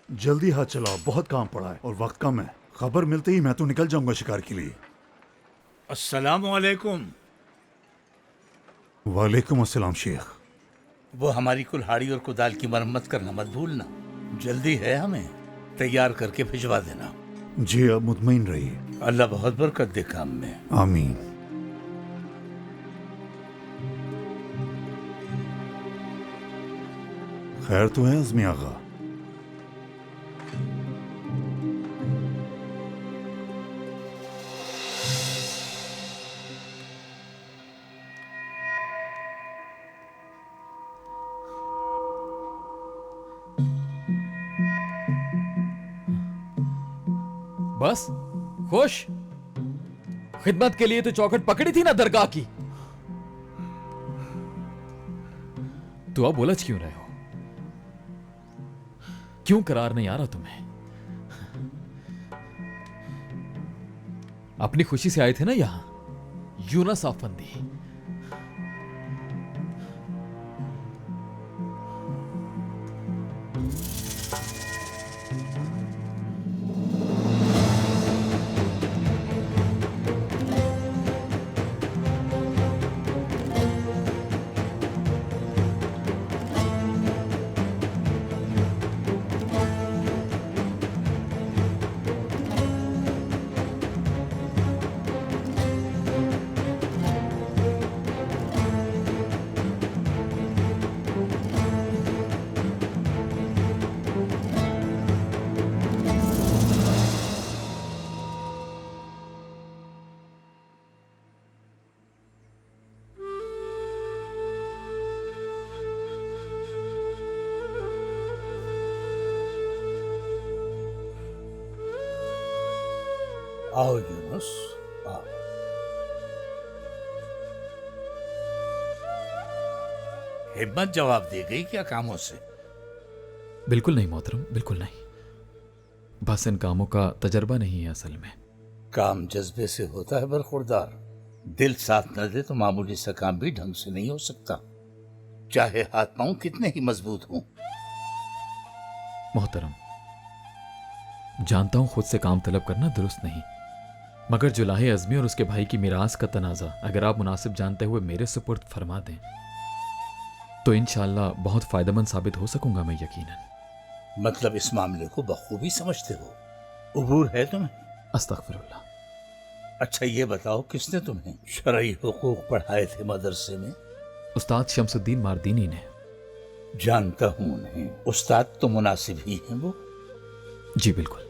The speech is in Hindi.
जल्दी हाथ चलाओ, बहुत काम पड़ा है और वक्त कम है। खबर मिलते ही मैं तो निकल जाऊंगा शिकार के लिए। अस्सलाम वालेकुम। वालेकुम अस्सलाम शेख। वो हमारी कुल्हाड़ी और कुदाल की मरम्मत करना मत भूलना। जल्दी है, हमें तैयार करके भिजवा देना। जी अब मुतमईन रहिए। अल्लाह बहुत बरकत दे काम में। आमीन। खैर तो है अज़मी आगा? बस खुश? खिदमत के लिए तो चौखट पकड़ी थी ना दरगाह की। तो अब उलझ क्यों रहे हो? क्यों करार नहीं आ रहा तुम्हें? अपनी खुशी से आए थे ना यहां, यूं ना साफबंदी। आओ यूनुस, आओ। हिम्मत जवाब दे गई क्या कामों से? बिल्कुल नहीं मोहतरम, बिल्कुल नहीं। बस इन कामों का तजर्बा नहीं है असल में। काम जज्बे से होता है बरखुरदार। दिल साथ न दे तो मामूली सा काम भी ढंग से नहीं हो सकता, चाहे हाथ पांव कितने ही मजबूत हों। मोहतरम, जानता हूं खुद से काम तलब करना दुरुस्त नहीं, मगर जुलाहे अज़मी और उसके भाई की मिरास का तनाज़ा अगर आप मुनासिब जानते हुए मेरे सुपुर्द फरमा दें तो इंशाअल्लाह बहुत फायदेमंद साबित हो सकूंगा मैं यकीनन। मतलब इस मामले को बखूबी समझते हो, उबूर है तुम्हें? अस्तगफिरुल्लाह। अच्छा ये बताओ, किसने तुम्हें शरई हुकूक पढ़ाए थे मदरसे में? उस्ताद शमसुद्दीन मारदीनी ने। जानता हूं उन्हें, उस्ताद तो मुनासिब ही हैं वो। जी बिल्कुल।